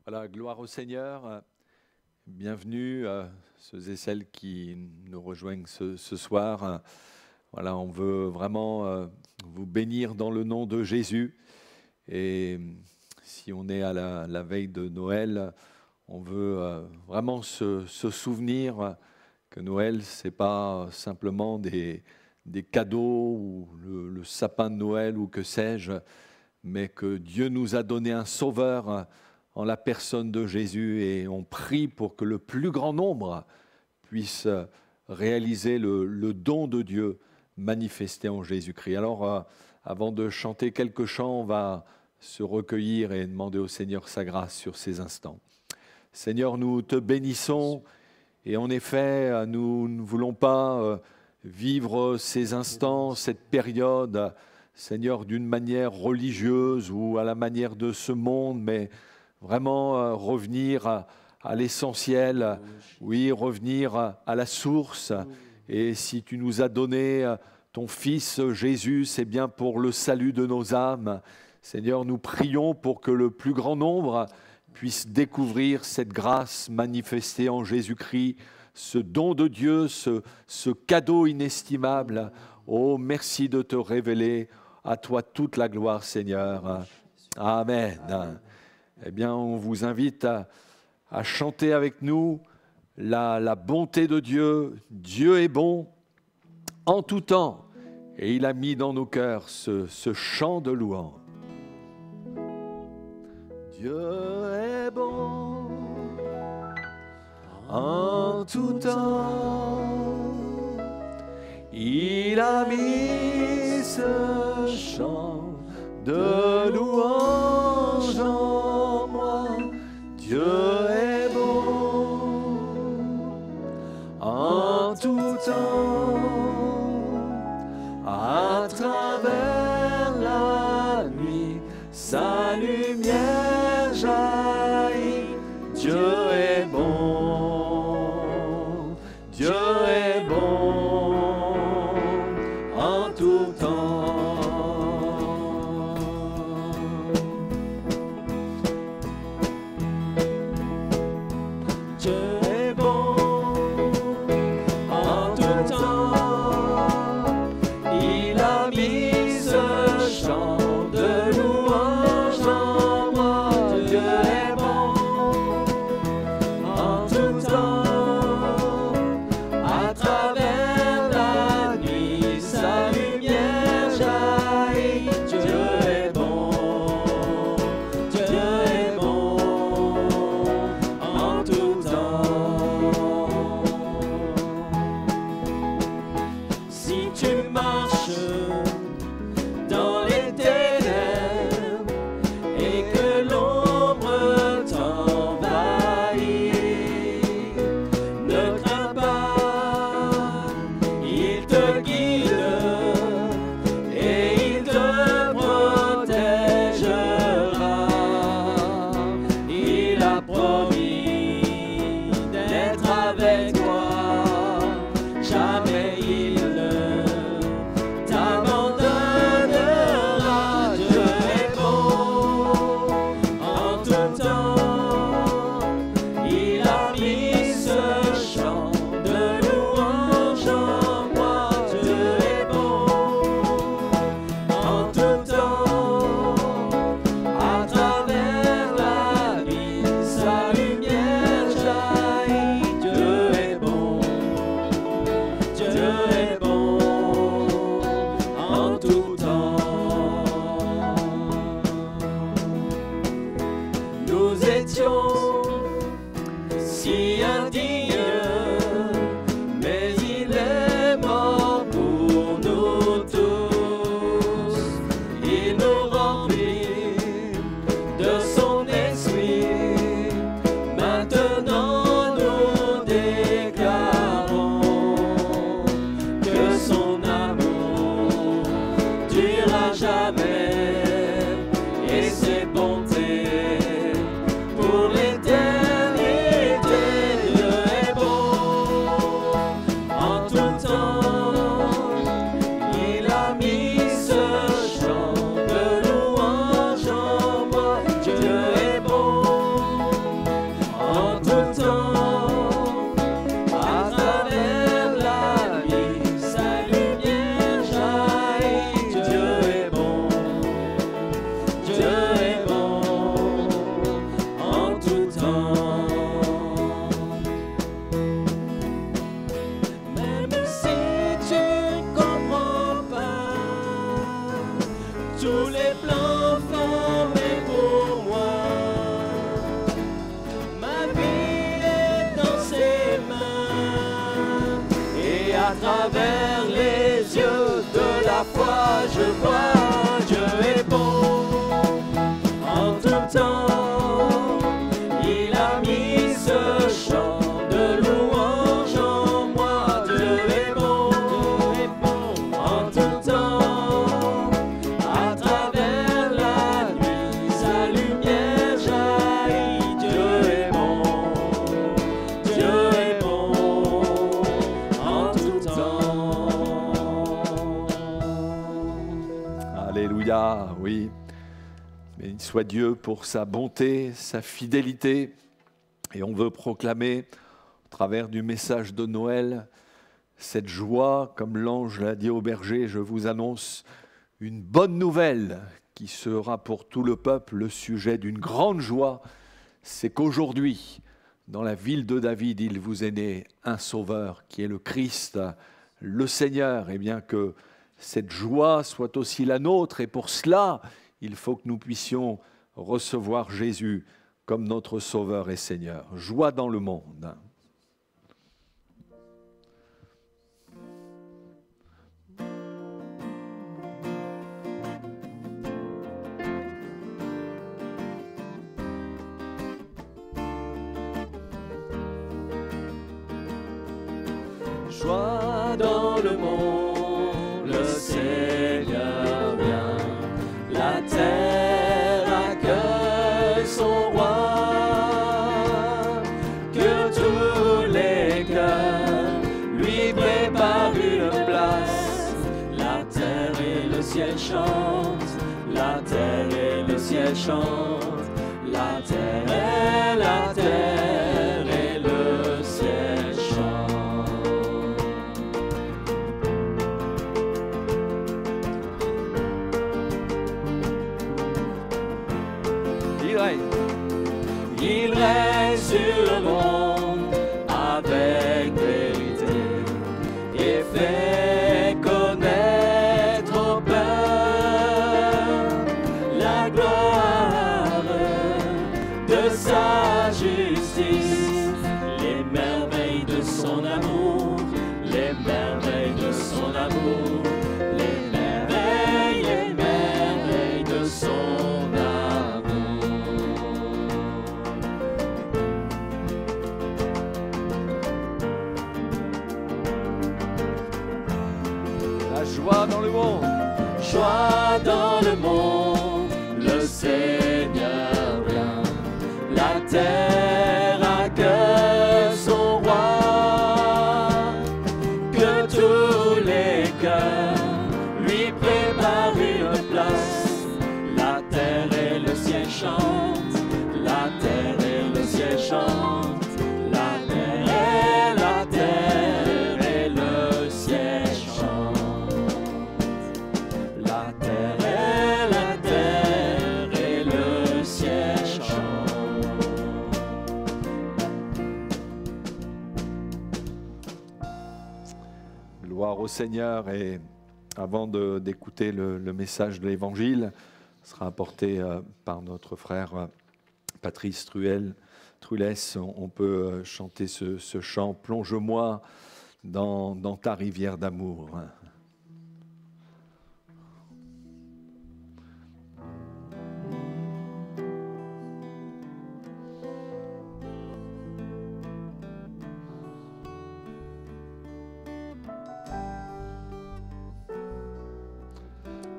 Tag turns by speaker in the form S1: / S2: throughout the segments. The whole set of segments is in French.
S1: Voilà, gloire au Seigneur. Bienvenue à ceux et celles qui nous rejoignent ce soir. Voilà, on veut vraiment vous bénir dans le nom de Jésus. Et si on est à la veille de Noël, on veut vraiment se souvenir que Noël, ce n'est pas simplement des cadeaux ou le sapin de Noël ou que sais-je, mais que Dieu nous a donné un sauveur en la personne de Jésus, et on prie pour que le plus grand nombre puisse réaliser le don de Dieu manifesté en Jésus-Christ. Alors, avant de chanter quelques chants, on va se recueillir et demander au Seigneur sa grâce sur ces instants. Seigneur, nous te bénissons, et en effet, nous ne voulons pas vivre ces instants, cette période, Seigneur, d'une manière religieuse ou à la manière de ce monde, mais vraiment revenir à l'essentiel, oui, revenir à la source. Et si tu nous as donné ton Fils Jésus, c'est bien pour le salut de nos âmes. Seigneur, nous prions pour que le plus grand nombre puisse découvrir cette grâce manifestée en Jésus-Christ, ce don de Dieu, ce cadeau inestimable. Oh, merci de te révéler. À toi toute la gloire, Seigneur. Amen. Eh bien, on vous invite à chanter avec nous la bonté de Dieu. Dieu est bon en tout temps, et il a mis dans nos cœurs ce chant de louange. Dieu est bon en tout temps, il a mis ce chant de louange en moi. Dieu est bon en tout temps, à travers la nuit, sa lumière jaillit. Dieu est bon, Dieu est bon en tout temps.
S2: Pour l'éternité, Dieu est travers les yeux de la foi, je vois Dieu est bon en tout temps. Il a mis ce chant de louange en moi. Dieu est bon en tout temps. À travers la nuit, sa lumière jaillit. Dieu est bon en tout temps.
S1: Alléluia, oui. Béni soit Dieu pour sa bonté, sa fidélité. Et on veut proclamer, au travers du message de Noël, cette joie, comme l'ange l'a dit au berger, je vous annonce une bonne nouvelle qui sera pour tout le peuple le sujet d'une grande joie. C'est qu'aujourd'hui, dans la ville de David, il vous est né un sauveur qui est le Christ, le Seigneur. Et bien que cette joie soit aussi la nôtre, et pour cela, il faut que nous puissions recevoir Jésus comme notre Sauveur et Seigneur. Joie dans le monde.
S2: Joie dans le monde, le Seigneur vient, la terre accueille son roi, que tous les cœurs lui préparent une place. La terre et le ciel chantent, la terre et le ciel chantent, la terre et le ciel chantent. Il règne sur le monde avec vérité et fait connaître aux peuples la gloire de sa justice, les merveilles de son amour, les merveilles de son amour, les merveilles de son amour.
S1: Joie dans le monde.
S2: Joie dans le monde, le Seigneur vient, la terre accueille son roi, que tous les cœurs lui préparent une place. La terre et le ciel chantent, la terre et le ciel chantent, la terre et le ciel chantent. La terre et le ciel chantent.
S1: Gloire au Seigneur. Et avant d'écouter le message de l'Évangile, sera apporté par notre frère Patrice Trulès. On peut chanter ce chant « Plonge-moi dans ta rivière d'amour ».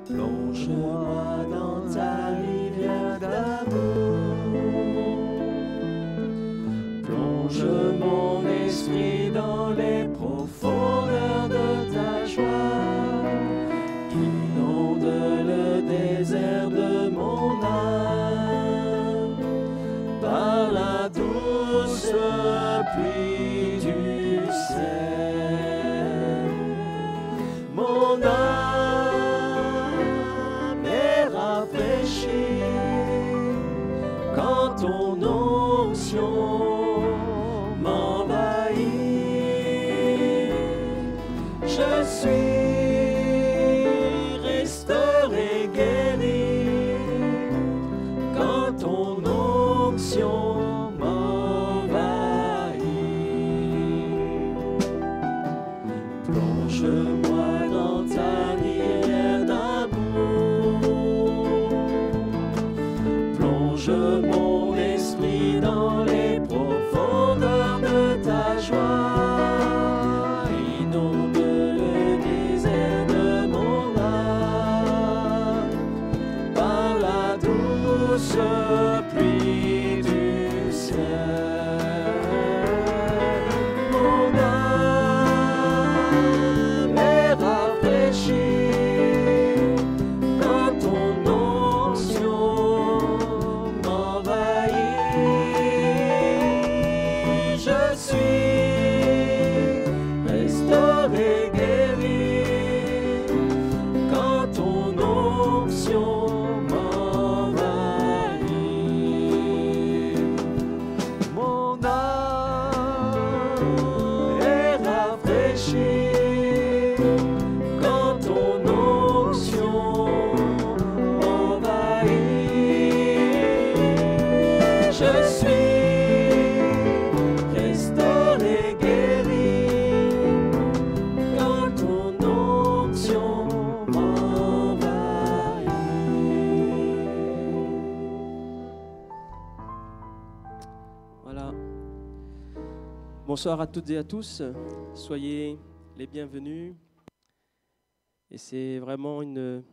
S2: Plonge-moi dans ta rivière d'amour, plonge mon esprit dans les profondeurs de ta joie, inonde le désert de mon âme, par la douce pluie du ciel. Mon âme est rafraîchie quand ton onction m'envahit. Je suis restauré, guéri quand ton onction m'envahit. Plonge Plonge mon esprit dans les profondeurs de ta joie. Inonde le désert de mon âme par la douce pluie du ciel. Mon âme est rafraîchie quand ton onction m'envahit. Je suis restauré, guéri quand ton onction m'envahit. Mon âme est rafraîchie quand ton onction m'envahit. Je suis restauré, guéri quand ton onction m'envahit. Voilà. Bonsoir à toutes et à tous. Soyez les bienvenus. Et c'est vraiment une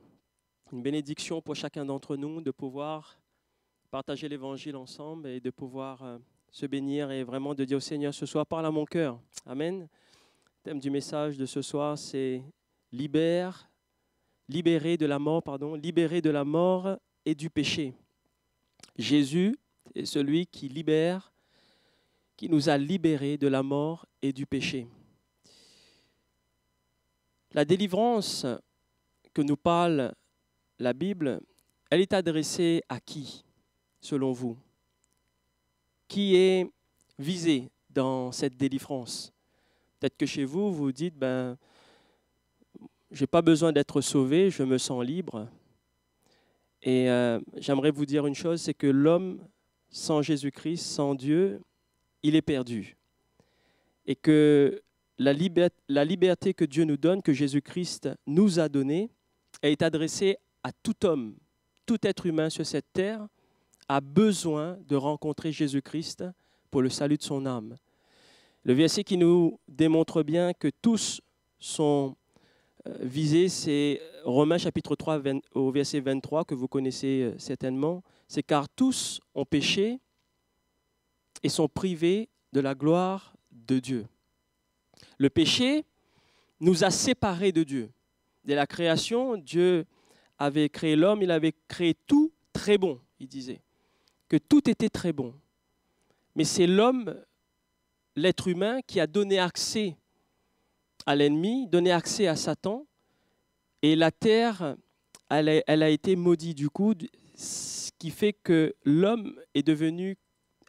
S2: bénédiction pour chacun d'entre nous de pouvoir partager l'Évangile ensemble et de pouvoir se bénir et vraiment de dire au Seigneur ce soir, parle à mon cœur. Amen. Le thème du message de ce soir, c'est libéré de la mort et du péché. Jésus est celui qui libère, qui nous a libérés de la mort et du péché. La délivrance que nous parle la Bible, elle est adressée à qui, selon vous? Qui est visé dans cette délivrance? Peut-être que chez vous, vous dites, je n'ai pas besoin d'être sauvé, je me sens libre. Et j'aimerais vous dire une chose, c'est que l'homme sans Jésus-Christ, sans Dieu, il est perdu. Et que la liberté que Dieu nous donne, que Jésus-Christ nous a donnée, est adressée à tout homme, tout être humain sur cette terre a besoin de rencontrer Jésus-Christ pour le salut de son âme. Le verset qui nous démontre bien que tous sont visés, c'est Romains chapitre 3 au verset 23 que vous connaissez certainement. C'est car tous ont péché et sont privés de la gloire de Dieu. Le péché nous a séparés de Dieu. Dès la création, Dieu avait créé l'homme, il avait créé tout très bon, il disait, que tout était très bon. Mais c'est l'homme, l'être humain, qui a donné accès à l'ennemi, donné accès à Satan, et la terre, elle a été maudite du coup, ce qui fait que l'homme est devenu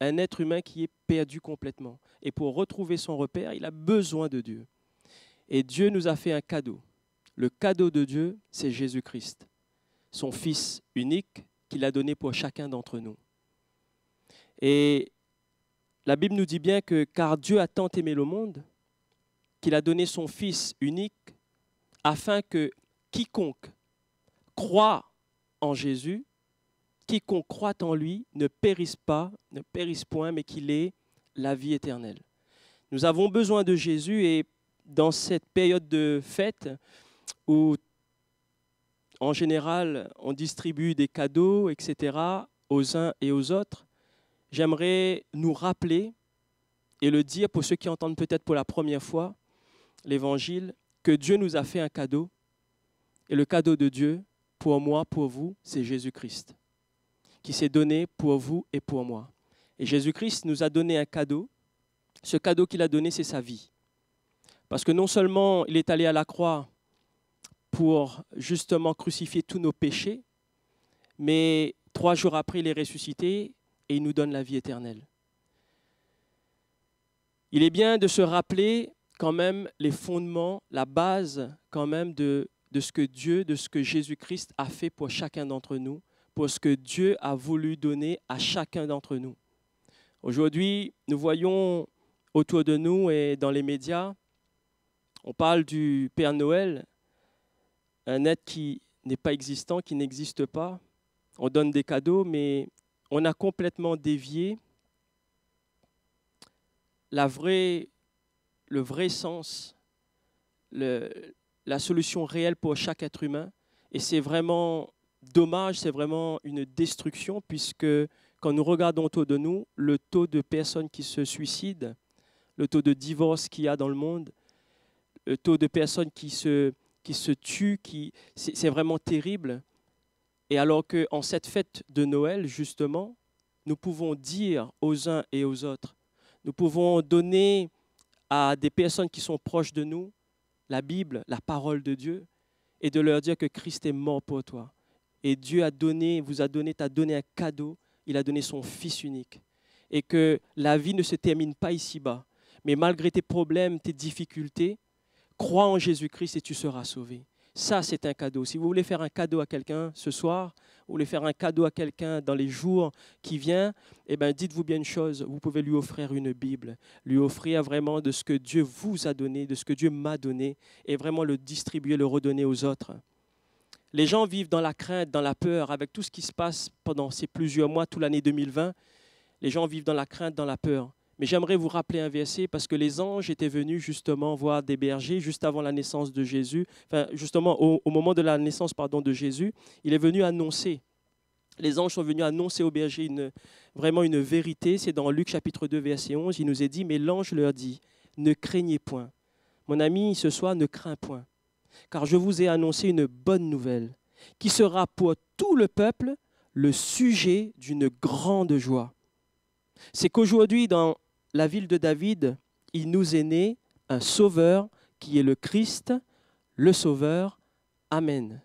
S2: un être humain qui est perdu complètement. Et pour retrouver son repère, il a besoin de Dieu. Et Dieu nous a fait un cadeau. Le cadeau de Dieu, c'est Jésus-Christ, son Fils unique qu'il a donné pour chacun d'entre nous. Et la Bible nous dit bien que car Dieu a tant aimé le monde, qu'il a donné son Fils unique, afin que quiconque croit en Jésus, quiconque croit en lui, ne périsse pas, ne périsse point, mais qu'il ait la vie éternelle. Nous avons besoin de Jésus et dans cette période de fête où, en général, on distribue des cadeaux, etc., aux uns et aux autres, j'aimerais nous rappeler et le dire pour ceux qui entendent peut-être pour la première fois l'Évangile, que Dieu nous a fait un cadeau. Et le cadeau de Dieu, pour moi, pour vous, c'est Jésus-Christ, qui s'est donné pour vous et pour moi. Et Jésus-Christ nous a donné un cadeau. Ce cadeau qu'il a donné, c'est sa vie. Parce que non seulement il est allé à la croix pour justement crucifier tous nos péchés, mais 3 jours après, il est ressuscité et il nous donne la vie éternelle. Il est bien de se rappeler quand même les fondements, la base quand même de ce que Dieu, de ce que Jésus-Christ a fait pour chacun d'entre nous, pour ce que Dieu a voulu donner à chacun d'entre nous. Aujourd'hui, nous voyons autour de nous et dans les médias, on parle du Père Noël, un être qui n'est pas existant, qui n'existe pas. On donne des cadeaux, mais
S3: on a complètement dévié le vrai sens, la solution réelle pour chaque être humain. Et c'est vraiment dommage, c'est vraiment une destruction, puisque quand nous regardons autour de nous, le taux de personnes qui se suicident, le taux de divorce qu'il y a dans le monde, le taux de personnes qui se tuent, c'est vraiment terrible. Et alors qu'en cette fête de Noël, justement, nous pouvons dire aux uns et aux autres, nous pouvons donner à des personnes qui sont proches de nous la Bible, la parole de Dieu, et de leur dire que Christ est mort pour toi. Et Dieu t'a donné un cadeau, il a donné son Fils unique. Et que la vie ne se termine pas ici-bas. Mais malgré tes problèmes, tes difficultés, crois en Jésus-Christ et tu seras sauvé. Ça, c'est un cadeau. Si vous voulez faire un cadeau à quelqu'un ce soir, vous voulez faire un cadeau à quelqu'un dans les jours qui viennent, eh bien, dites-vous bien une chose, vous pouvez lui offrir une Bible, lui offrir vraiment de ce que Dieu vous a donné, de ce que Dieu m'a donné, et vraiment le distribuer, le redonner aux autres. Les gens vivent dans la crainte, dans la peur, avec tout ce qui se passe pendant ces plusieurs mois, toute l'année 2020. Les gens vivent dans la crainte, dans la peur. Mais j'aimerais vous rappeler un verset parce que les anges étaient venus justement voir des bergers juste avant la naissance de Jésus. Enfin, justement, au moment de la naissance de Jésus, il est venu annoncer. Les anges sont venus annoncer aux bergers vraiment une vérité. C'est dans Luc chapitre 2, verset 11. Il nous est dit, mais l'ange leur dit, ne craignez point. Mon ami, ce soir, ne crains point. Car je vous ai annoncé une bonne nouvelle qui sera pour tout le peuple le sujet d'une grande joie. C'est qu'aujourd'hui, dans la ville de David, il nous est né un sauveur qui est le Christ, le sauveur. Amen.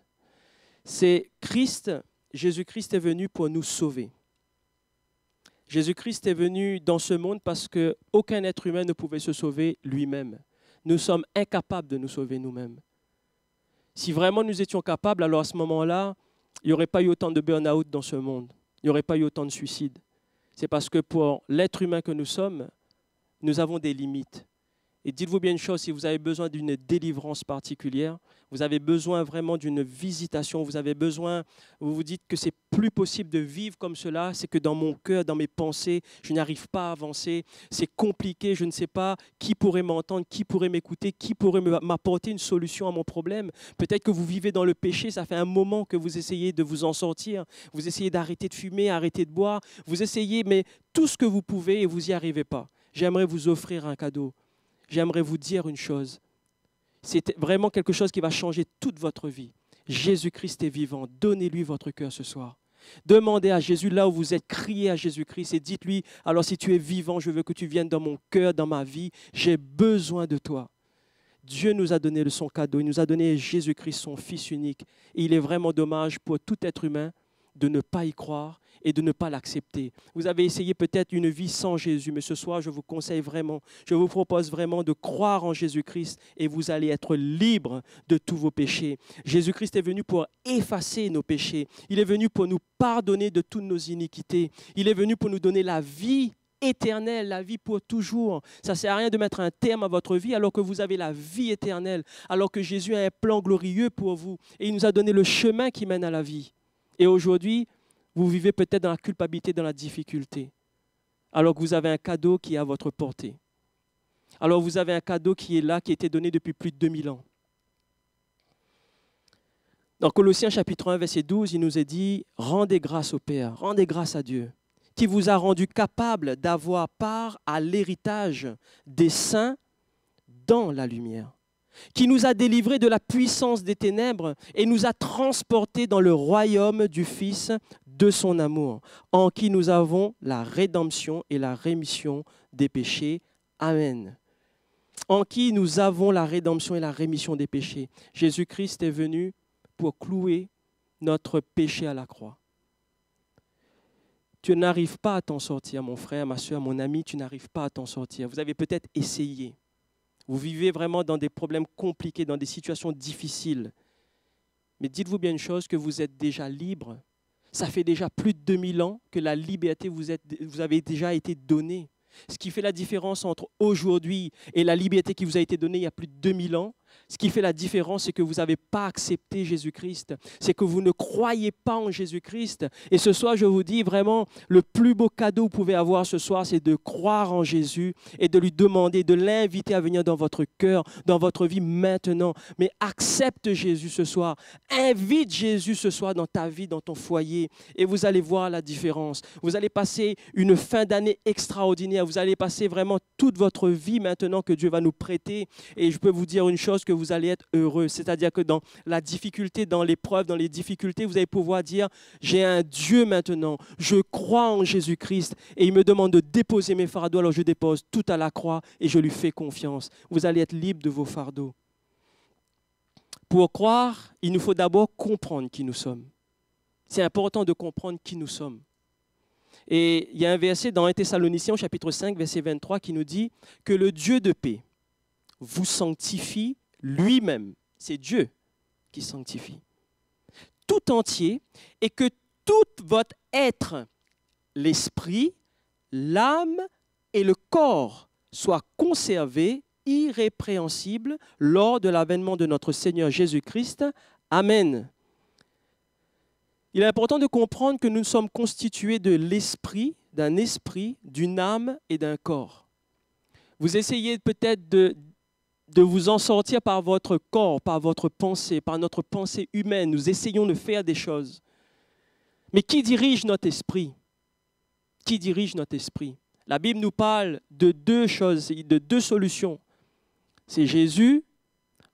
S3: C'est Christ, Jésus-Christ est venu pour nous sauver. Jésus-Christ est venu dans ce monde parce qu'aucun être humain ne pouvait se sauver lui-même. Nous sommes incapables de nous sauver nous-mêmes. Si vraiment nous étions capables, alors à ce moment-là, il n'y aurait pas eu autant de burn-out dans ce monde. Il n'y aurait pas eu autant de suicides. C'est parce que pour l'être humain que nous sommes, nous avons des limites. Et dites-vous bien une chose, si vous avez besoin d'une délivrance particulière, vous avez besoin vraiment d'une visitation, vous avez besoin, vous vous dites que c'est plus possible de vivre comme cela, c'est que dans mon cœur, dans mes pensées, je n'arrive pas à avancer, c'est compliqué, je ne sais pas qui pourrait m'entendre, qui pourrait m'écouter, qui pourrait m'apporter une solution à mon problème. Peut-être que vous vivez dans le péché, ça fait un moment que vous essayez de vous en sortir, vous essayez d'arrêter de fumer, arrêter de boire, vous essayez, mais tout ce que vous pouvez et vous n'y arrivez pas. J'aimerais vous offrir un cadeau. J'aimerais vous dire une chose. C'est vraiment quelque chose qui va changer toute votre vie. Jésus-Christ est vivant. Donnez-lui votre cœur ce soir. Demandez à Jésus, là où vous êtes, criez à Jésus-Christ et dites-lui, alors si tu es vivant, je veux que tu viennes dans mon cœur, dans ma vie. J'ai besoin de toi. Dieu nous a donné son cadeau. Il nous a donné Jésus-Christ, son Fils unique. Et il est vraiment dommage pour tout être humain de ne pas y croire et de ne pas l'accepter. Vous avez essayé peut-être une vie sans Jésus, mais ce soir, je vous conseille vraiment, je vous propose vraiment de croire en Jésus-Christ et vous allez être libre de tous vos péchés. Jésus-Christ est venu pour effacer nos péchés. Il est venu pour nous pardonner de toutes nos iniquités. Il est venu pour nous donner la vie éternelle, la vie pour toujours. Ça ne sert à rien de mettre un terme à votre vie alors que vous avez la vie éternelle, alors que Jésus a un plan glorieux pour vous et il nous a donné le chemin qui mène à la vie. Et aujourd'hui, vous vivez peut-être dans la culpabilité, dans la difficulté, alors que vous avez un cadeau qui est à votre portée. Alors vous avez un cadeau qui est là, qui a été donné depuis plus de 2000 ans. Dans Colossiens chapitre 1, verset 12, il nous est dit « Rendez grâce au Père, rendez grâce à Dieu, qui vous a rendu capable d'avoir part à l'héritage des saints dans la lumière. » Qui nous a délivrés de la puissance des ténèbres et nous a transportés dans le royaume du Fils de son amour, en qui nous avons la rédemption et la rémission des péchés. Amen. En qui nous avons la rédemption et la rémission des péchés. Jésus-Christ est venu pour clouer notre péché à la croix. Tu n'arrives pas à t'en sortir, mon frère, ma soeur, mon ami, tu n'arrives pas à t'en sortir. Vous avez peut-être essayé. Vous vivez vraiment dans des problèmes compliqués, dans des situations difficiles. Mais dites-vous bien une chose, que vous êtes déjà libre. Ça fait déjà plus de 2000 ans que la liberté vous avez déjà été donnée. Ce qui fait la différence entre aujourd'hui et la liberté qui vous a été donnée il y a plus de 2000 ans, Ce qui fait la différence, c'est que vous n'avez pas accepté Jésus-Christ. C'est que vous ne croyez pas en Jésus-Christ. Et ce soir, je vous dis vraiment, le plus beau cadeau que vous pouvez avoir ce soir, c'est de croire en Jésus et de lui demander, de l'inviter à venir dans votre cœur, dans votre vie maintenant. Mais accepte Jésus ce soir. Invite Jésus ce soir dans ta vie, dans ton foyer. Et vous allez voir la différence. Vous allez passer une fin d'année extraordinaire. Vous allez passer vraiment toute votre vie maintenant que Dieu va nous prêter. Et je peux vous dire une chose, que vous allez être heureux. C'est-à-dire que dans la difficulté, dans l'épreuve, dans les difficultés, vous allez pouvoir dire, j'ai un Dieu maintenant, je crois en Jésus-Christ et il me demande de déposer mes fardeaux, alors je dépose tout à la croix et je lui fais confiance. Vous allez être libre de vos fardeaux. Pour croire, il nous faut d'abord comprendre qui nous sommes. C'est important de comprendre qui nous sommes. Et il y a un verset dans 1 Thessaloniciens, chapitre 5, verset 23, qui nous dit que le Dieu de paix vous sanctifie lui-même, c'est Dieu qui sanctifie, tout entier, et que tout votre être, l'esprit, l'âme et le corps soient conservés irrépréhensibles lors de l'avènement de notre Seigneur Jésus-Christ. Amen. Il est important de comprendre que nous sommes constitués de l'esprit, d'un esprit, d'une âme et d'un corps. Vous essayez peut-être de vous en sortir par votre corps, par votre pensée, par notre pensée humaine. Nous essayons de faire des choses. Mais qui dirige notre esprit? Qui dirige notre esprit? La Bible nous parle de deux choses, de deux solutions. C'est Jésus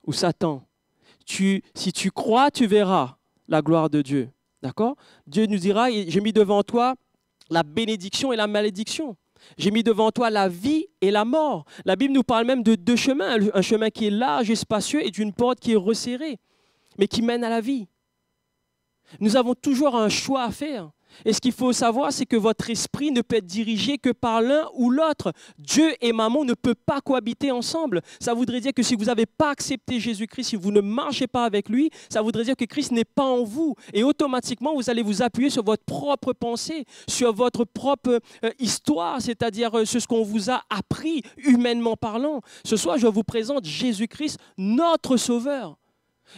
S3: ou Satan. Si tu crois, tu verras la gloire de Dieu. D'accord? Dieu nous dira, j'ai mis devant toi la bénédiction et la malédiction. J'ai mis devant toi la vie et la mort. La Bible nous parle même de deux chemins, un chemin qui est large et spacieux et d'une porte qui est resserrée, mais qui mène à la vie. Nous avons toujours un choix à faire. Et ce qu'il faut savoir, c'est que votre esprit ne peut être dirigé que par l'un ou l'autre. Dieu et maman ne peuvent pas cohabiter ensemble. Ça voudrait dire que si vous n'avez pas accepté Jésus-Christ, si vous ne marchez pas avec lui, ça voudrait dire que Christ n'est pas en vous. Et automatiquement, vous allez vous appuyer sur votre propre pensée, sur votre propre histoire, c'est-à-dire sur ce qu'on vous a appris humainement parlant. Ce soir, je vous présente Jésus-Christ, notre Sauveur.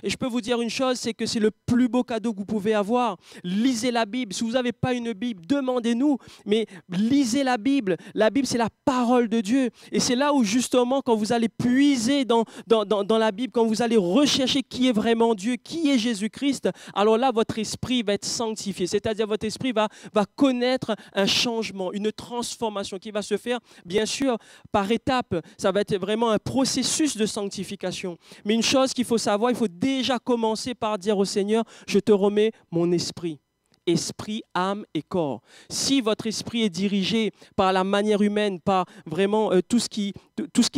S3: Et je peux vous dire une chose, c'est que c'est le plus beau cadeau que vous pouvez avoir. Lisez la Bible. Si vous n'avez pas une Bible, demandez-nous. Mais lisez la Bible. La Bible, c'est la parole de Dieu. Et c'est là où justement, quand vous allez puiser dans la Bible, quand vous allez rechercher qui est vraiment Dieu, qui est Jésus-Christ, alors là, votre esprit va être sanctifié. C'est-à-dire, votre esprit va connaître un changement, une transformation qui va se faire, bien sûr, par étapes. Ça va être vraiment un processus de sanctification. Mais une chose qu'il faut savoir, il faut déjà commencer par dire au Seigneur, je te remets mon esprit. Esprit, âme et corps. Si votre esprit est dirigé par la manière humaine, par vraiment tout ce qui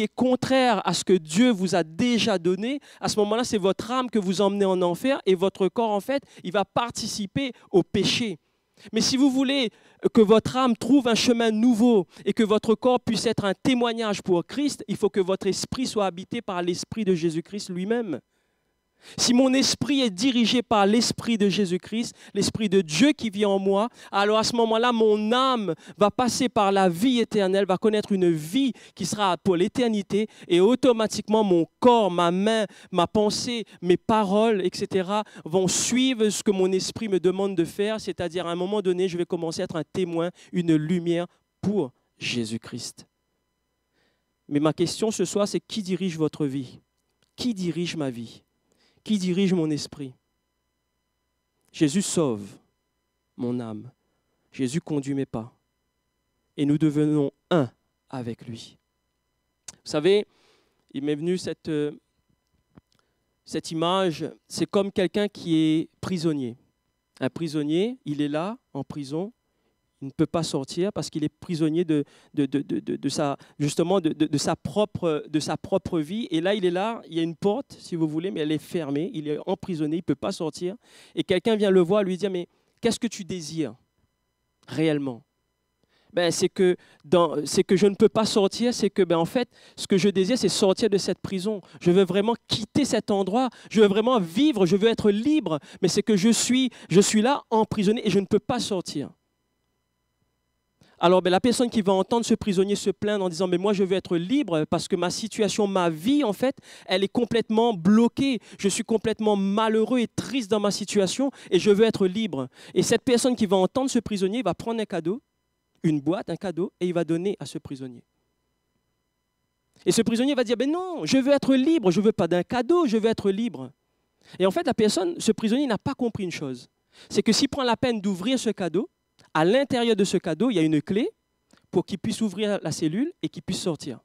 S3: est contraire à ce que Dieu vous a déjà donné, à ce moment-là, c'est votre âme que vous emmenez en enfer et votre corps, en fait, il va participer au péché. Mais si vous voulez que votre âme trouve un chemin nouveau et que votre corps puisse être un témoignage pour Christ, il faut que votre esprit soit habité par l'esprit de Jésus-Christ lui-même. Si mon esprit est dirigé par l'esprit de Jésus-Christ, l'esprit de Dieu qui vit en moi, alors à ce moment-là, mon âme va passer par la vie éternelle, va connaître une vie qui sera pour l'éternité et automatiquement mon corps, ma main, ma pensée, mes paroles, etc. vont suivre ce que mon esprit me demande de faire, c'est-à-dire à un moment donné, je vais commencer à être un témoin, une lumière pour Jésus-Christ. Mais ma question ce soir, c'est qui dirige votre vie? Qui dirige ma vie? Qui dirige mon esprit? Jésus sauve mon âme. Jésus conduit mes pas. Et nous devenons un avec lui. Vous savez, il m'est venu cette image, c'est comme quelqu'un qui est prisonnier. Un prisonnier, il est là, en prison, il ne peut pas sortir parce qu'il est prisonnier de sa propre vie. Et là, il est là, il y a une porte, si vous voulez, mais elle est fermée, il est emprisonné, il ne peut pas sortir. Et quelqu'un vient le voir, lui dire, mais qu'est-ce que tu désires réellement? C'est que je ne peux pas sortir, c'est que en fait, ce que je désire, c'est sortir de cette prison. Je veux vraiment quitter cet endroit, je veux vraiment vivre, je veux être libre, mais c'est que je suis là emprisonné et je ne peux pas sortir. Alors la personne qui va entendre ce prisonnier se plaindre en disant « mais moi je veux être libre parce que ma situation, ma vie en fait, elle est complètement bloquée. Je suis complètement malheureux et triste dans ma situation et je veux être libre. » Et cette personne qui va entendre ce prisonnier va prendre un cadeau, une boîte, un cadeau, et il va donner à ce prisonnier. Et ce prisonnier va dire « ben non, je veux être libre, je ne veux pas d'un cadeau, je veux être libre. » Et en fait, ce prisonnier n'a pas compris une chose. C'est que s'il prend la peine d'ouvrir ce cadeau, à l'intérieur de ce cadeau, il y a une clé pour qu'il puisse ouvrir la cellule et qu'il puisse sortir.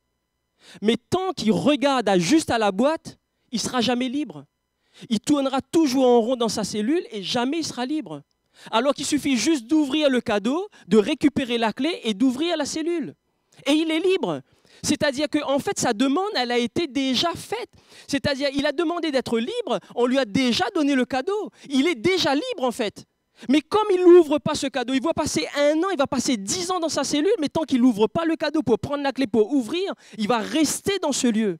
S3: Mais tant qu'il regarde juste à la boîte, il ne sera jamais libre. Il tournera toujours en rond dans sa cellule et jamais il sera libre. Alors qu'il suffit juste d'ouvrir le cadeau, de récupérer la clé et d'ouvrir la cellule. Et il est libre. C'est-à-dire qu'en fait, sa demande, elle a été déjà faite. C'est-à-dire qu'il a demandé d'être libre, on lui a déjà donné le cadeau. Il est déjà libre en fait. Mais comme il n'ouvre pas ce cadeau, il va passer 1 an, il va passer 10 ans dans sa cellule, mais tant qu'il n'ouvre pas le cadeau pour prendre la clé pour ouvrir, il va rester dans ce lieu.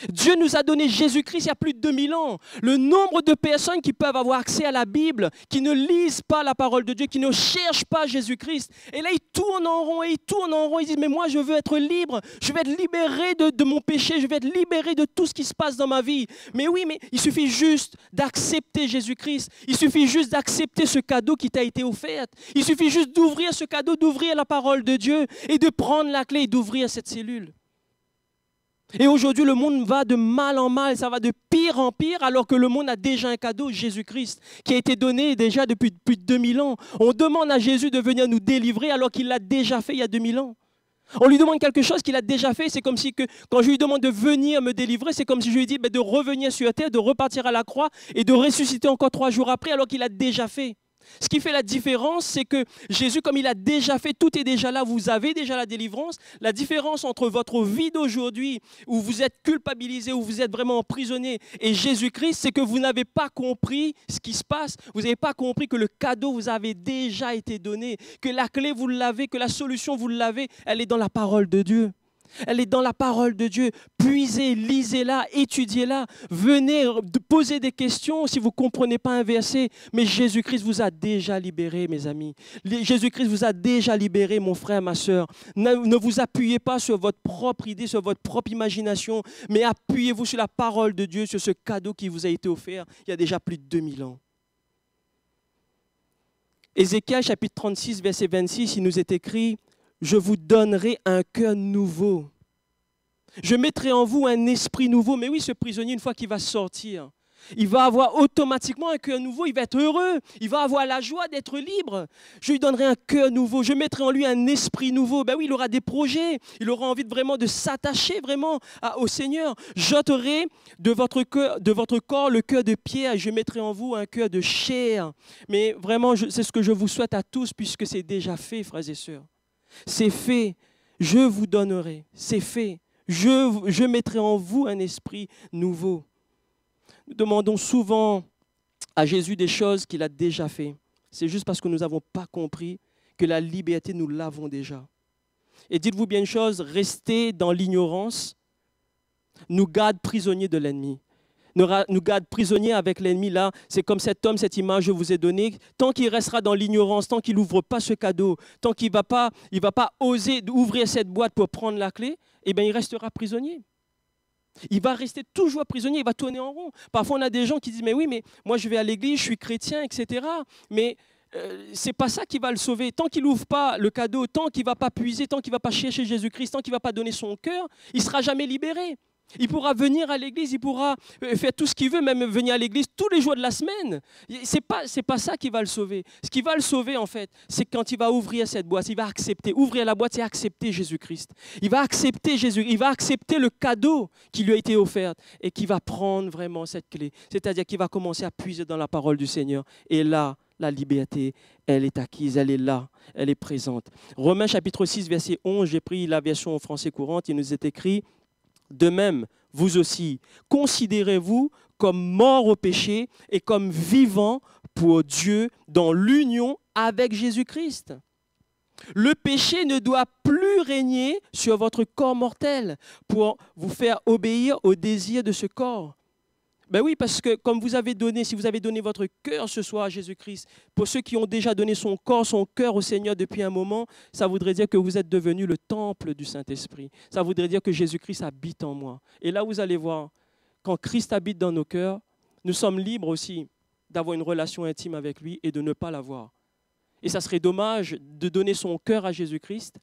S3: Dieu nous a donné Jésus-Christ il y a plus de 2000 ans. Le nombre de personnes qui peuvent avoir accès à la Bible, qui ne lisent pas la parole de Dieu, qui ne cherchent pas Jésus-Christ. Et là, ils tournent en rond et ils tournent en rond. Ils disent, mais moi, je veux être libre. Je vais être libéré de mon péché. Je vais être libéré de tout ce qui se passe dans ma vie. Mais oui, mais il suffit juste d'accepter Jésus-Christ. Il suffit juste d'accepter ce cadeau qui t'a été offert. Il suffit juste d'ouvrir ce cadeau, d'ouvrir la parole de Dieu et de prendre la clé et d'ouvrir cette cellule. Et aujourd'hui, le monde va de mal en mal, ça va de pire en pire, alors que le monde a déjà un cadeau, Jésus-Christ, qui a été donné déjà depuis plus de 2000 ans. On demande à Jésus de venir nous délivrer alors qu'il l'a déjà fait il y a 2000 ans. On lui demande quelque chose qu'il a déjà fait. C'est comme si, quand je lui demande de venir me délivrer, c'est comme si je lui dis de revenir sur terre, de repartir à la croix et de ressusciter encore 3 jours après alors qu'il a déjà fait. Ce qui fait la différence, c'est que Jésus, comme il a déjà fait, tout est déjà là, vous avez déjà la délivrance. La différence entre votre vie d'aujourd'hui, où vous êtes culpabilisé, où vous êtes vraiment emprisonné, et Jésus-Christ, c'est que vous n'avez pas compris ce qui se passe. Vous n'avez pas compris que le cadeau vous avait déjà été donné, que la clé, vous l'avez, que la solution, vous l'avez. Elle est dans la parole de Dieu. Elle est dans la parole de Dieu. Puisez, lisez-la, étudiez-la. Venez poser des questions si vous ne comprenez pas un verset. Mais Jésus-Christ vous a déjà libéré, mes amis. Jésus-Christ vous a déjà libéré, mon frère, ma soeur. Ne vous appuyez pas sur votre propre idée, sur votre propre imagination, mais appuyez-vous sur la parole de Dieu, sur ce cadeau qui vous a été offert il y a déjà plus de 2000 ans. Ézéchiel, chapitre 36, verset 26, il nous est écrit: je vous donnerai un cœur nouveau. Je mettrai en vous un esprit nouveau. Mais oui, ce prisonnier, une fois qu'il va sortir, il va avoir automatiquement un cœur nouveau. Il va être heureux. Il va avoir la joie d'être libre. Je lui donnerai un cœur nouveau. Je mettrai en lui un esprit nouveau. Ben oui, il aura des projets. Il aura envie vraiment de s'attacher vraiment au Seigneur. J'ôterai de votre corps le cœur de pierre. Je mettrai en vous un cœur de chair. Mais vraiment, c'est ce que je vous souhaite à tous, puisque c'est déjà fait, frères et sœurs. C'est fait, je vous donnerai, c'est fait, je mettrai en vous un esprit nouveau. Nous demandons souvent à Jésus des choses qu'il a déjà fait. C'est juste parce que nous n'avons pas compris que la liberté, nous l'avons déjà. Et dites-vous bien une chose, rester dans l'ignorance nous garde prisonniers de l'ennemi. Nous garde prisonniers avec l'ennemi. Là, c'est comme cet homme, cette image que je vous ai donnée. Tant qu'il restera dans l'ignorance, tant qu'il n'ouvre pas ce cadeau, tant qu'il ne va pas oser ouvrir cette boîte pour prendre la clé, eh bien, il restera prisonnier. Il va rester toujours prisonnier, il va tourner en rond. Parfois, on a des gens qui disent, mais oui, mais moi, je vais à l'église, je suis chrétien, etc. Mais ce n'est pas ça qui va le sauver. Tant qu'il n'ouvre pas le cadeau, tant qu'il ne va pas puiser, tant qu'il ne va pas chercher Jésus-Christ, tant qu'il ne va pas donner son cœur, il ne sera jamais libéré. Il pourra venir à l'église, il pourra faire tout ce qu'il veut, même venir à l'église tous les jours de la semaine. Ce n'est pas ça qui va le sauver. Ce qui va le sauver, en fait, c'est quand il va ouvrir cette boîte, il va accepter. Ouvrir la boîte, c'est accepter Jésus-Christ. Il va accepter Jésus, il va accepter le cadeau qui lui a été offert et qui va prendre vraiment cette clé. C'est-à-dire qu'il va commencer à puiser dans la parole du Seigneur. Et là, la liberté, elle est acquise, elle est là, elle est présente. Romains chapitre 6, verset 11, j'ai pris la version en français courante, il nous est écrit: de même, vous aussi, considérez-vous comme morts au péché et comme vivants pour Dieu dans l'union avec Jésus-Christ. Le péché ne doit plus régner sur votre corps mortel pour vous faire obéir aux désirs de ce corps. Ben oui, parce que comme vous avez donné, si vous avez donné votre cœur ce soir à Jésus-Christ, pour ceux qui ont déjà donné son corps, son cœur au Seigneur depuis un moment, ça voudrait dire que vous êtes devenu le temple du Saint-Esprit. Ça voudrait dire que Jésus-Christ habite en moi. Et là, vous allez voir, quand Christ habite dans nos cœurs, nous sommes libres aussi d'avoir une relation intime avec lui et de ne pas l'avoir. Et ça serait dommage de donner son cœur à Jésus-Christ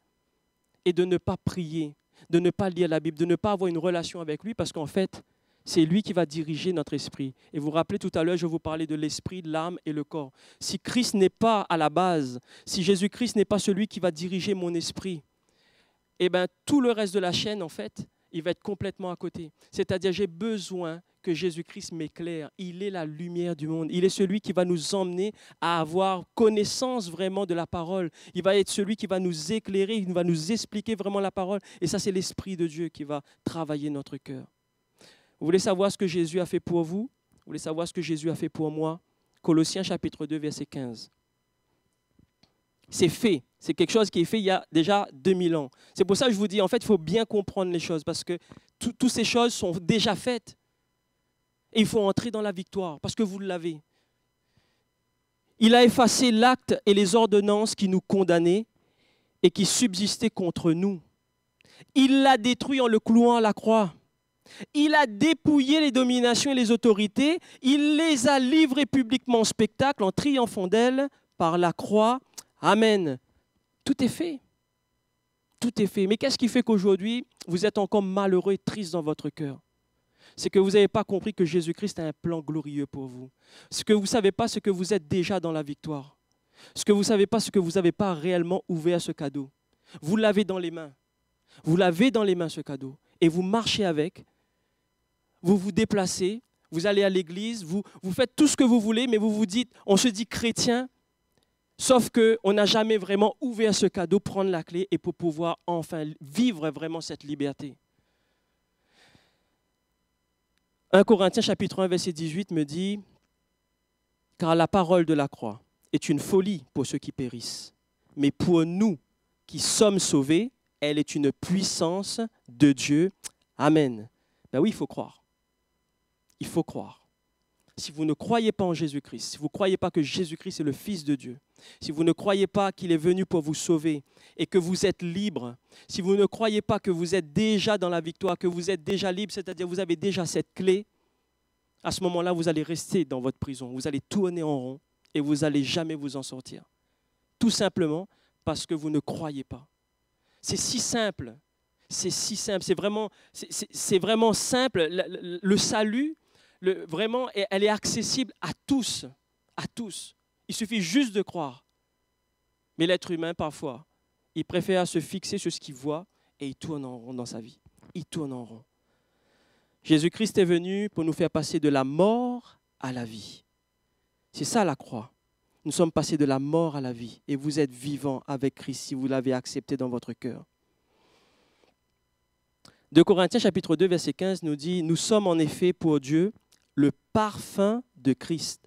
S3: et de ne pas prier, de ne pas lire la Bible, de ne pas avoir une relation avec lui, parce qu'en fait, c'est lui qui va diriger notre esprit. Et vous vous rappelez, tout à l'heure, je vous parlais de l'esprit, de l'âme et le corps. Si Christ n'est pas à la base, si Jésus-Christ n'est pas celui qui va diriger mon esprit, eh bien, tout le reste de la chaîne, en fait, il va être complètement à côté. C'est-à-dire, j'ai besoin que Jésus-Christ m'éclaire. Il est la lumière du monde. Il est celui qui va nous emmener à avoir connaissance vraiment de la parole. Il va être celui qui va nous éclairer, il va nous expliquer vraiment la parole. Et ça, c'est l'Esprit de Dieu qui va travailler notre cœur. Vous voulez savoir ce que Jésus a fait pour vous? Vous voulez savoir ce que Jésus a fait pour moi? Colossiens chapitre 2, verset 15. C'est fait. C'est quelque chose qui est fait il y a déjà 2000 ans. C'est pour ça que je vous dis, en fait, il faut bien comprendre les choses parce que toutes ces choses sont déjà faites. Et il faut entrer dans la victoire parce que vous l'avez. Il a effacé l'acte et les ordonnances qui nous condamnaient et qui subsistaient contre nous. Il l'a détruit en le clouant à la croix. Il a dépouillé les dominations et les autorités. Il les a livrées publiquement en spectacle en triomphant d'elles par la croix. Amen. Tout est fait. Tout est fait. Mais qu'est-ce qui fait qu'aujourd'hui, vous êtes encore malheureux et triste dans votre cœur? C'est que vous n'avez pas compris que Jésus-Christ a un plan glorieux pour vous. Ce que vous ne savez pas, c'est que vous êtes déjà dans la victoire. Ce que vous ne savez pas, c'est que vous n'avez pas réellement ouvert ce cadeau. Vous l'avez dans les mains. Vous l'avez dans les mains, ce cadeau. Et vous marchez avec. Vous vous déplacez. Vous allez à l'église. Vous faites tout ce que vous voulez, mais vous vous dites, on se dit chrétien, sauf qu'on n'a jamais vraiment ouvert ce cadeau, prendre la clé et pour pouvoir enfin vivre vraiment cette liberté. 1 Corinthiens chapitre 1, verset 18 me dit « Car la parole de la croix est une folie pour ceux qui périssent, mais pour nous qui sommes sauvés, elle est une puissance de Dieu. Amen. » Ben oui, il faut croire. Il faut croire. Si vous ne croyez pas en Jésus-Christ, si vous ne croyez pas que Jésus-Christ est le Fils de Dieu, si vous ne croyez pas qu'il est venu pour vous sauver et que vous êtes libre, si vous ne croyez pas que vous êtes déjà dans la victoire, que vous êtes déjà libre, c'est-à-dire vous avez déjà cette clé, à ce moment-là, vous allez rester dans votre prison, vous allez tourner en rond et vous n'allez jamais vous en sortir. Tout simplement parce que vous ne croyez pas. C'est si simple, c'est si simple, c'est vraiment simple. Le salut, vraiment, elle est accessible à tous, à tous. Il suffit juste de croire. Mais l'être humain, parfois, il préfère se fixer sur ce qu'il voit et il tourne en rond dans sa vie. Il tourne en rond. Jésus-Christ est venu pour nous faire passer de la mort à la vie. C'est ça la croix. Nous sommes passés de la mort à la vie et vous êtes vivants avec Christ si vous l'avez accepté dans votre cœur. 2 Corinthiens chapitre 2, verset 15 nous dit « Nous sommes en effet pour Dieu le parfum de Christ,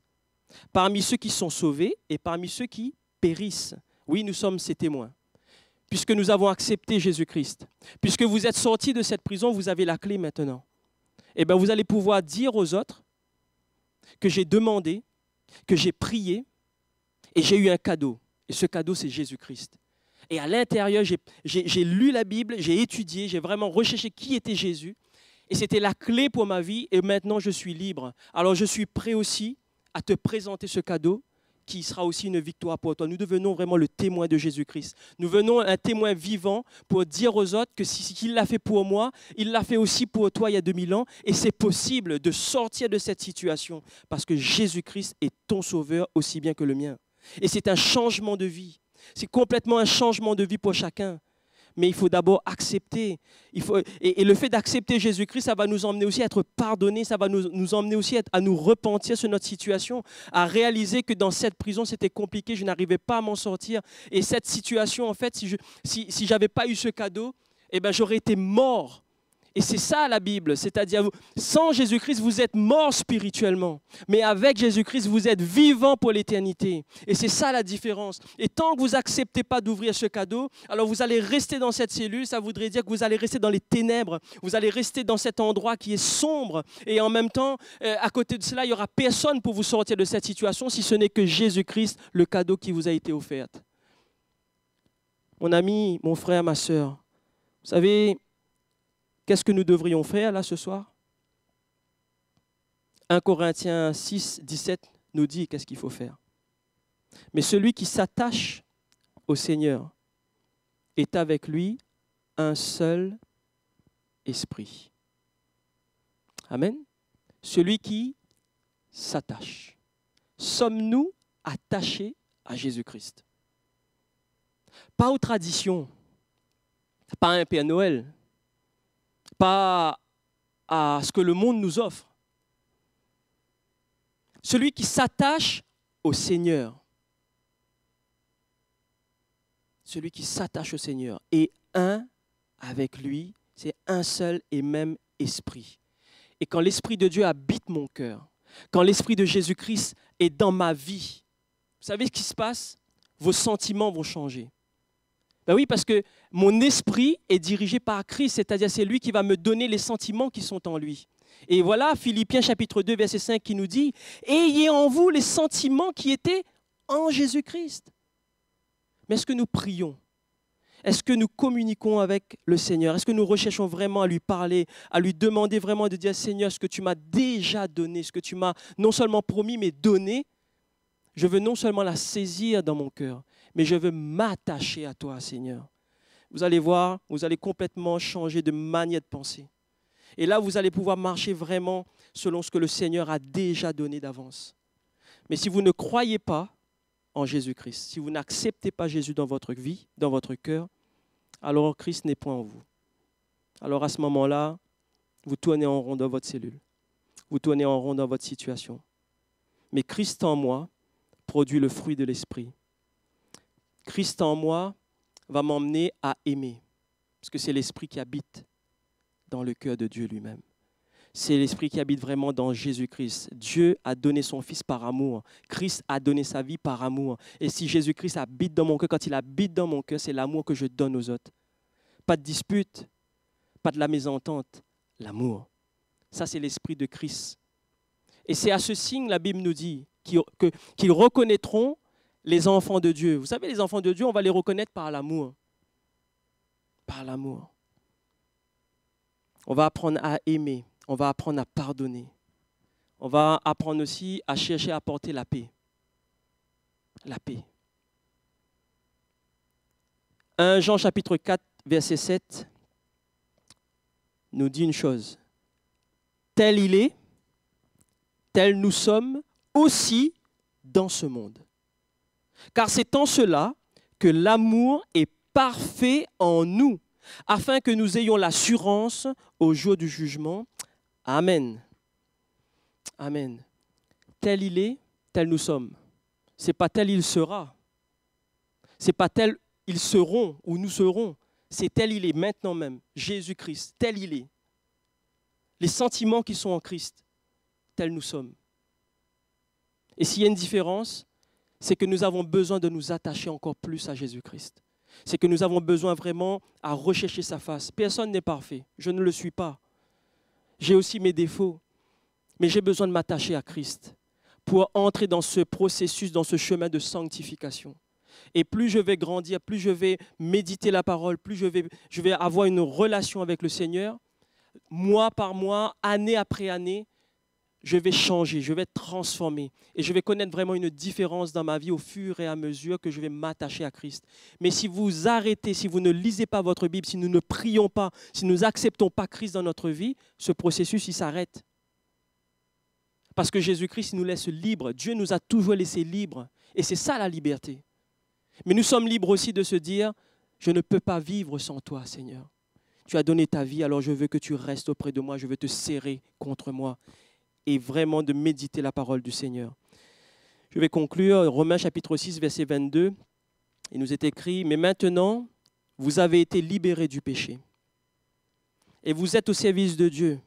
S3: parmi ceux qui sont sauvés et parmi ceux qui périssent. » Oui, nous sommes ses témoins. Puisque nous avons accepté Jésus-Christ, puisque vous êtes sortis de cette prison, vous avez la clé maintenant. Eh bien, vous allez pouvoir dire aux autres que j'ai demandé, que j'ai prié et j'ai eu un cadeau. Et ce cadeau, c'est Jésus-Christ. Et à l'intérieur, j'ai lu la Bible, j'ai étudié, j'ai vraiment recherché qui était Jésus. Et c'était la clé pour ma vie et maintenant je suis libre. Alors je suis prêt aussi à te présenter ce cadeau qui sera aussi une victoire pour toi. Nous devenons vraiment le témoin de Jésus-Christ. Nous venons un témoin vivant pour dire aux autres que s'il l'a fait pour moi, il l'a fait aussi pour toi il y a 2000 ans. Et c'est possible de sortir de cette situation parce que Jésus-Christ est ton sauveur aussi bien que le mien. Et c'est un changement de vie. C'est complètement un changement de vie pour chacun. Mais il faut d'abord accepter. Et le fait d'accepter Jésus-Christ, ça va nous emmener aussi à être pardonnés, ça va nous emmener aussi à nous repentir sur notre situation, à réaliser que dans cette prison, c'était compliqué, je n'arrivais pas à m'en sortir. Et cette situation, en fait, si je n'avais pas eu ce cadeau, eh ben, j'aurais été mort. Et c'est ça la Bible, c'est-à-dire sans Jésus-Christ, vous êtes mort spirituellement, mais avec Jésus-Christ, vous êtes vivant pour l'éternité. Et c'est ça la différence. Et tant que vous n'acceptez pas d'ouvrir ce cadeau, alors vous allez rester dans cette cellule, ça voudrait dire que vous allez rester dans les ténèbres, vous allez rester dans cet endroit qui est sombre. Et en même temps, à côté de cela, il n'y aura personne pour vous sortir de cette situation si ce n'est que Jésus-Christ, le cadeau qui vous a été offert. Mon ami, mon frère, ma sœur, vous savez, qu'est-ce que nous devrions faire là ce soir? 1 Corinthiens 6, 17 nous dit qu'est-ce qu'il faut faire. Mais celui qui s'attache au Seigneur est avec lui un seul esprit. Amen. Celui qui s'attache. Sommes-nous attachés à Jésus-Christ? Pas aux traditions, pas à un Père Noël, pas à ce que le monde nous offre. Celui qui s'attache au Seigneur. Celui qui s'attache au Seigneur est un avec lui, c'est un seul et même esprit. Et quand l'Esprit de Dieu habite mon cœur, quand l'Esprit de Jésus-Christ est dans ma vie, vous savez ce qui se passe? Vos sentiments vont changer. Ben oui, parce que mon esprit est dirigé par Christ, c'est-à-dire c'est lui qui va me donner les sentiments qui sont en lui. Et voilà, Philippiens chapitre 2, verset 5 qui nous dit « Ayez en vous les sentiments qui étaient en Jésus-Christ ». Mais est-ce que nous prions? Est-ce que nous communiquons avec le Seigneur? Est-ce que nous recherchons vraiment à lui parler, à lui demander vraiment de dire « Seigneur, ce que tu m'as déjà donné, ce que tu m'as non seulement promis, mais donné, je veux non seulement la saisir dans mon cœur, mais je veux m'attacher à toi, Seigneur. » Vous allez voir, vous allez complètement changer de manière de penser. Et là, vous allez pouvoir marcher vraiment selon ce que le Seigneur a déjà donné d'avance. Mais si vous ne croyez pas en Jésus-Christ, si vous n'acceptez pas Jésus dans votre vie, dans votre cœur, alors Christ n'est point en vous. Alors à ce moment-là, vous tournez en rond dans votre cellule. Vous tournez en rond dans votre situation. Mais Christ en moi produit le fruit de l'Esprit. Christ en moi va m'emmener à aimer, parce que c'est l'Esprit qui habite dans le cœur de Dieu lui-même. C'est l'Esprit qui habite vraiment dans Jésus-Christ. Dieu a donné son Fils par amour. Christ a donné sa vie par amour. Et si Jésus-Christ habite dans mon cœur, quand il habite dans mon cœur, c'est l'amour que je donne aux autres. Pas de dispute, pas de la mésentente, l'amour. Ça, c'est l'Esprit de Christ. Et c'est à ce signe, la Bible nous dit, qu'ils reconnaîtront les enfants de Dieu. Vous savez, les enfants de Dieu, on va les reconnaître par l'amour. Par l'amour. On va apprendre à aimer. On va apprendre à pardonner. On va apprendre aussi à chercher à apporter la paix. La paix. 1 Jean chapitre 4, verset 7 nous dit une chose. Tel il est, tel nous sommes aussi dans ce monde. Car c'est en cela que l'amour est parfait en nous, afin que nous ayons l'assurance au jour du jugement. Amen. Amen. Tel il est, tel nous sommes. Ce n'est pas tel il sera. Ce n'est pas tel ils seront ou nous serons. C'est tel il est maintenant même. Jésus-Christ, tel il est. Les sentiments qui sont en Christ, tels nous sommes. Et s'il y a une différence, c'est que nous avons besoin de nous attacher encore plus à Jésus-Christ. C'est que nous avons besoin vraiment à rechercher sa face. Personne n'est parfait. Je ne le suis pas. J'ai aussi mes défauts. Mais j'ai besoin de m'attacher à Christ pour entrer dans ce processus, dans ce chemin de sanctification. Et plus je vais grandir, plus je vais méditer la parole, plus je vais avoir une relation avec le Seigneur, mois par mois, année après année, je vais changer, je vais être transformé. Et je vais connaître vraiment une différence dans ma vie au fur et à mesure que je vais m'attacher à Christ. Mais si vous arrêtez, si vous ne lisez pas votre Bible, si nous ne prions pas, si nous n'acceptons pas Christ dans notre vie, ce processus, il s'arrête. Parce que Jésus-Christ nous laisse libres. Dieu nous a toujours laissés libres. Et c'est ça la liberté. Mais nous sommes libres aussi de se dire, je ne peux pas vivre sans toi, Seigneur. Tu as donné ta vie, alors je veux que tu restes auprès de moi, je veux te serrer contre moi. Et vraiment de méditer la parole du Seigneur. Je vais conclure, Romains chapitre 6, verset 22. Il nous est écrit, « Mais maintenant, vous avez été libérés du péché et vous êtes au service de Dieu,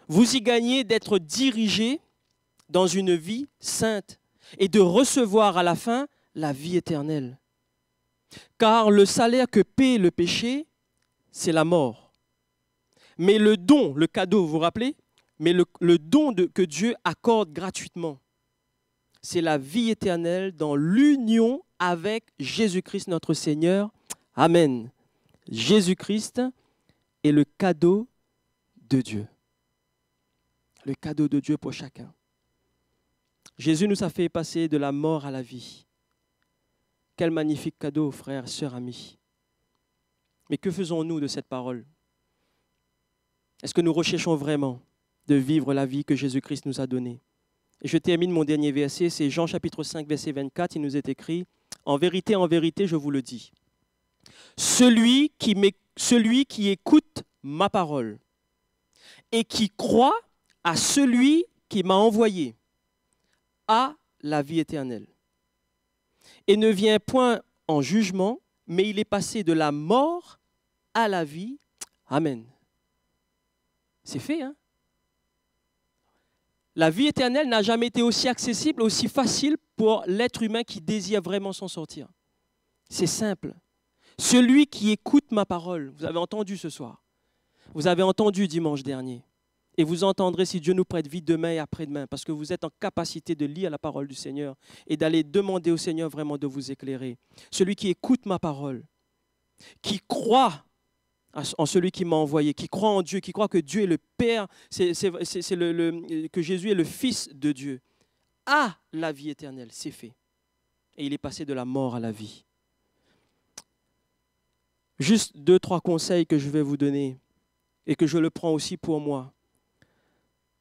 S3: vous y gagnez d'être dirigé dans une vie sainte et de recevoir à la fin la vie éternelle. Car le salaire que paie le péché, c'est la mort. Mais le don, le cadeau, vous vous rappelez? Mais le don que Dieu accorde gratuitement, c'est la vie éternelle dans l'union avec Jésus-Christ notre Seigneur. Amen. Jésus-Christ est le cadeau de Dieu. Le cadeau de Dieu pour chacun. Jésus nous a fait passer de la mort à la vie. Quel magnifique cadeau, frères, sœurs, amis. Mais que faisons-nous de cette parole? Est-ce que nous recherchons vraiment de vivre la vie que Jésus-Christ nous a donnée? Et je termine mon dernier verset, c'est Jean chapitre 5, verset 24. Il nous est écrit, « En vérité, je vous le dis, celui qui écoute ma parole et qui croit à celui qui m'a envoyé a la vie éternelle et ne vient point en jugement, mais il est passé de la mort à la vie. Amen. » C'est fait, hein? La vie éternelle n'a jamais été aussi accessible, aussi facile pour l'être humain qui désire vraiment s'en sortir. C'est simple. Celui qui écoute ma parole, vous avez entendu ce soir, vous avez entendu dimanche dernier, et vous entendrez si Dieu nous prête vie demain et après-demain, parce que vous êtes en capacité de lire la parole du Seigneur et d'aller demander au Seigneur vraiment de vous éclairer. Celui qui écoute ma parole, qui croit en celui qui m'a envoyé, qui croit en Dieu, qui croit que Dieu est le Père, que Jésus est le Fils de Dieu, a la vie éternelle, c'est fait. Et il est passé de la mort à la vie. Juste 2-3 conseils que je vais vous donner et que je le prends aussi pour moi.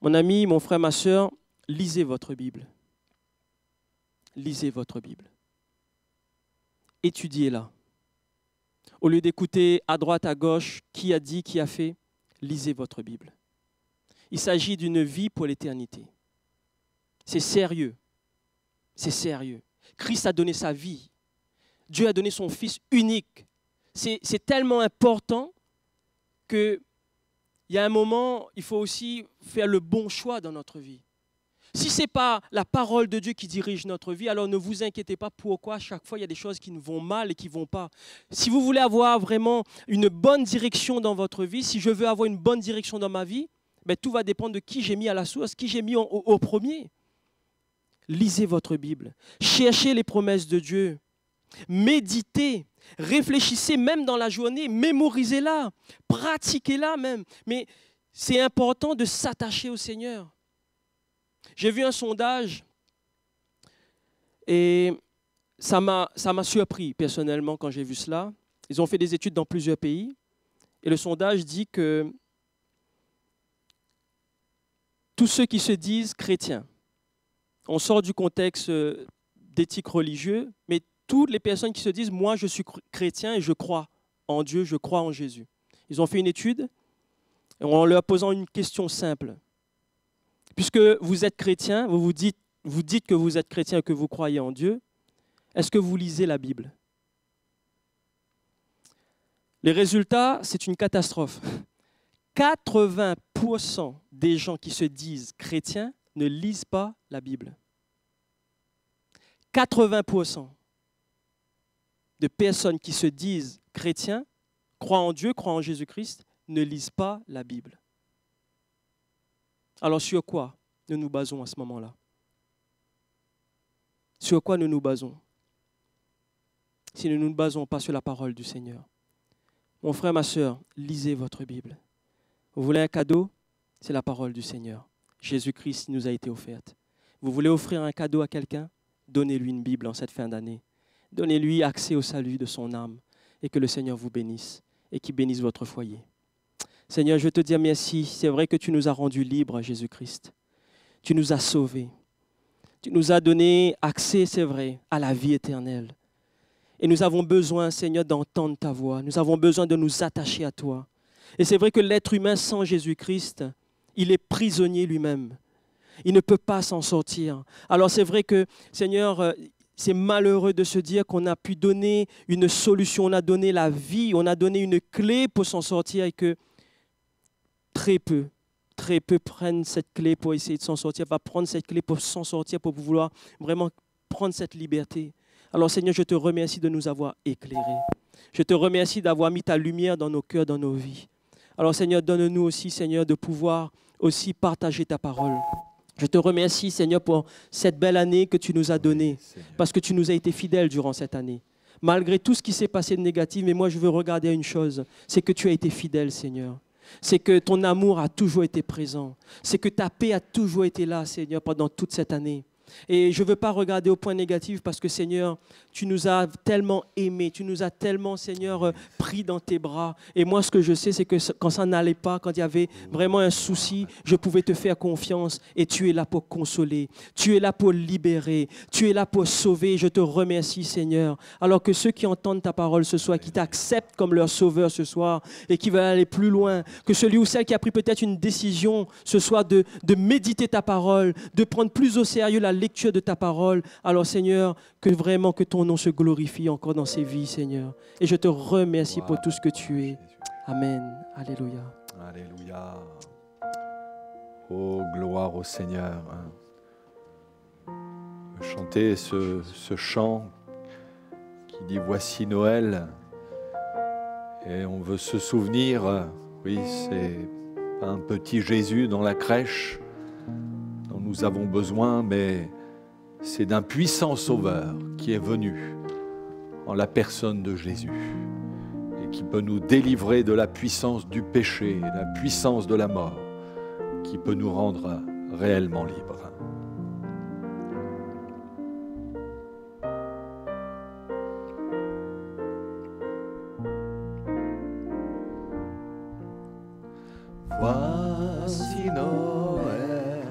S3: Mon ami, mon frère, ma soeur, lisez votre Bible. Lisez votre Bible. Étudiez-la. Au lieu d'écouter à droite, à gauche, qui a dit, qui a fait, lisez votre Bible. Il s'agit d'une vie pour l'éternité. C'est sérieux. C'est sérieux. Christ a donné sa vie. Dieu a donné son Fils unique. C'est tellement important qu'il y a un moment, il faut aussi faire le bon choix dans notre vie. Si ce n'est pas la parole de Dieu qui dirige notre vie, alors ne vous inquiétez pas pourquoi à chaque fois il y a des choses qui ne vont mal et qui ne vont pas. Si vous voulez avoir vraiment une bonne direction dans votre vie, si je veux avoir une bonne direction dans ma vie, ben, tout va dépendre de qui j'ai mis à la source, qui j'ai mis au premier. Lisez votre Bible, cherchez les promesses de Dieu, méditez, réfléchissez même dans la journée, mémorisez-la, pratiquez-la même. Mais c'est important de s'attacher au Seigneur. J'ai vu un sondage et ça m'a surpris personnellement quand j'ai vu cela. Ils ont fait des études dans plusieurs pays et le sondage dit que tous ceux qui se disent chrétiens, on sort du contexte d'éthique religieuse, mais toutes les personnes qui se disent « moi je suis chrétien et je crois en Dieu, je crois en Jésus ». Ils ont fait une étude en leur posant une question simple. Puisque vous êtes chrétien, vous dites que vous êtes chrétien et que vous croyez en Dieu, est-ce que vous lisez la Bible? Les résultats, c'est une catastrophe. 80% des gens qui se disent chrétiens ne lisent pas la Bible. 80% de personnes qui se disent chrétiens, croient en Dieu, croient en Jésus-Christ, ne lisent pas la Bible. Alors sur quoi nous nous basons à ce moment-là? Sur quoi nous nous basons? Si nous ne nous basons pas sur la parole du Seigneur. Mon frère, ma soeur, lisez votre Bible. Vous voulez un cadeau? C'est la parole du Seigneur. Jésus-Christ nous a été offerte. Vous voulez offrir un cadeau à quelqu'un? Donnez-lui une Bible en cette fin d'année. Donnez-lui accès au salut de son âme et que le Seigneur vous bénisse et qu'il bénisse votre foyer. Seigneur, je te dis merci. C'est vrai que tu nous as rendus libres, Jésus-Christ. Tu nous as sauvés. Tu nous as donné accès, c'est vrai, à la vie éternelle. Et nous avons besoin, Seigneur, d'entendre ta voix. Nous avons besoin de nous attacher à toi. Et c'est vrai que l'être humain sans Jésus-Christ, il est prisonnier lui-même. Il ne peut pas s'en sortir. Alors c'est vrai que, Seigneur, c'est malheureux de se dire qu'on a pu donner une solution, on a donné la vie, on a donné une clé pour s'en sortir et que très peu prennent cette clé pour essayer de s'en sortir, va prendre cette clé pour s'en sortir, pour vouloir vraiment prendre cette liberté. Alors Seigneur, je te remercie de nous avoir éclairés. Je te remercie d'avoir mis ta lumière dans nos cœurs, dans nos vies. Alors Seigneur, donne-nous aussi, Seigneur, de pouvoir aussi partager ta parole. Je te remercie, Seigneur, pour cette belle année que tu nous as donnée, parce que tu nous as été fidèle durant cette année. Malgré tout ce qui s'est passé de négatif, mais moi je veux regarder à une chose, c'est que tu as été fidèle, Seigneur. C'est que ton amour a toujours été présent. C'est que ta paix a toujours été là, Seigneur, pendant toute cette année. Et je ne veux pas regarder au point négatif parce que, Seigneur, tu nous as tellement aimés, tu nous as tellement, Seigneur, pris dans tes bras. Et moi, ce que je sais, c'est que quand ça n'allait pas, quand il y avait vraiment un souci, je pouvais te faire confiance et tu es là pour consoler, tu es là pour libérer, tu es là pour sauver. Je te remercie, Seigneur. Alors que ceux qui entendent ta parole ce soir, qui t'acceptent comme leur sauveur ce soir et qui veulent aller plus loin, que celui ou celle qui a pris peut-être une décision ce soir de méditer ta parole, de prendre plus au sérieux la lecture de ta parole, alors Seigneur, que vraiment que ton nom se glorifie encore dans ces vies, Seigneur. Et je te remercie pour tout ce que tu es. Amen. Alléluia.
S1: Alléluia. Oh, gloire au Seigneur. Chanter ce chant qui dit « Voici Noël ». Et on veut se souvenir, oui, c'est pas un petit Jésus dans la crèche dont nous avons besoin, mais c'est d'un puissant Sauveur qui est venu en la personne de Jésus et qui peut nous délivrer de la puissance du péché, de la puissance de la mort, qui peut nous rendre réellement libres.
S2: Voici Noël,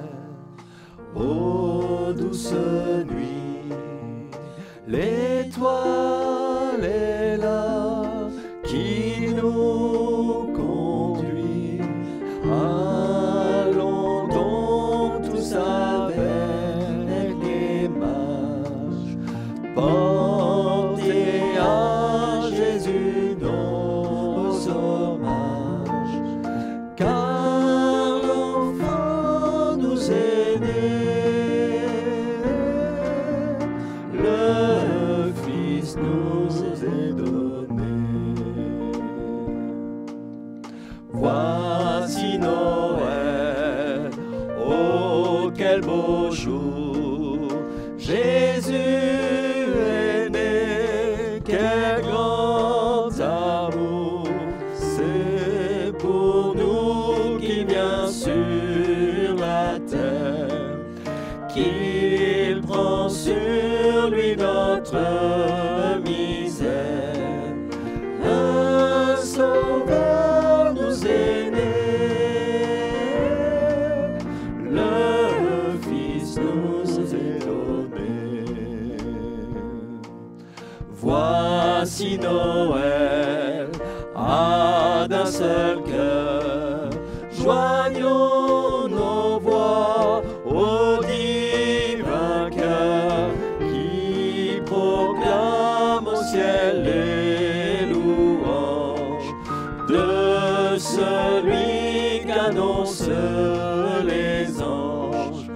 S2: ô douce nuit, l'étoile est là qui nous conduit. Allons donc tous avec les mages, porter à Jésus nos hommages, car l'enfant nous est né, le Fils nous est donné. Voici Noël, oh quel beau jour, Jésus est né, quel grand amour, c'est pour nous qu'il vient sur la terre, qu'il prend sur lui notre misère. Un sauveur nous est né, le Fils nous est donné. Voici Noël, à d'un seul cœur, joignons nos voix au divin cœur qui proclame au ciel les louanges de celui qu'annoncent les anges.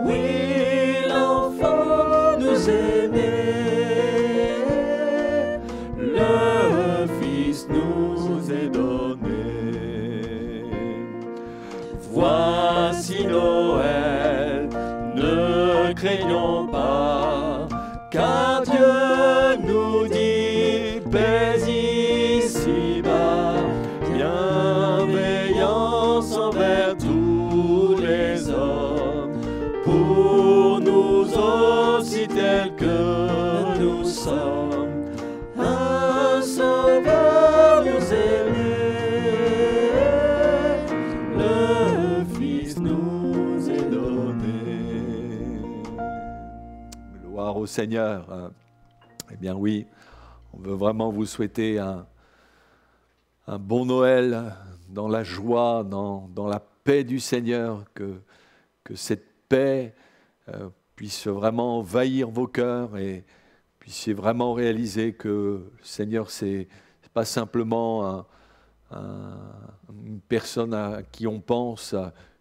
S2: Oui, l'enfant nous est né, le Fils nous est donné. Voici Noël, ne craignons pas, car Dieu nous dit paix ici-bas, bienveillance envers tous les hommes, pour nous aussi tels que nous sommes. Un sauveur nous est né, le Fils nous est donné.
S1: Gloire au Seigneur. Eh bien oui, on veut vraiment vous souhaiter un bon Noël dans la joie, dans la paix du Seigneur, que cette paix puisse vraiment envahir vos cœurs et puissiez vraiment réaliser que, Seigneur, c'est pas simplement une personne à qui on pense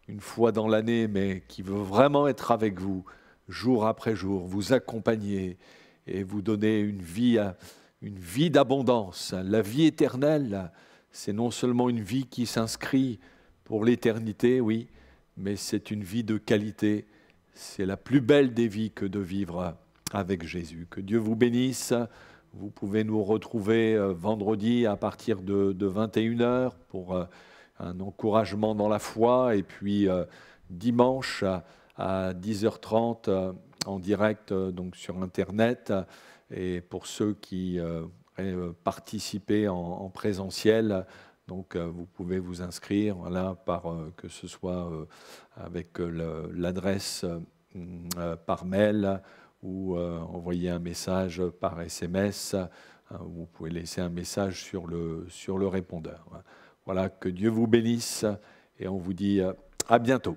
S1: une fois dans l'année, mais qui veut vraiment être avec vous, jour après jour, vous accompagner et vous donner une vie d'abondance. La vie éternelle, c'est non seulement une vie qui s'inscrit pour l'éternité, oui, mais c'est une vie de qualité. C'est la plus belle des vies que de vivre avec Jésus. Que Dieu vous bénisse. Vous pouvez nous retrouver vendredi à partir de 21h pour un encouragement dans la foi, et puis dimanche à 10h30 en direct donc sur Internet. Et pour ceux qui participer en présentiel, donc vous pouvez vous inscrire, voilà, que ce soit avec l'adresse par mail ou envoyer un message par SMS. Vous pouvez laisser un message sur le répondeur. Voilà, que Dieu vous bénisse et on vous dit à bientôt.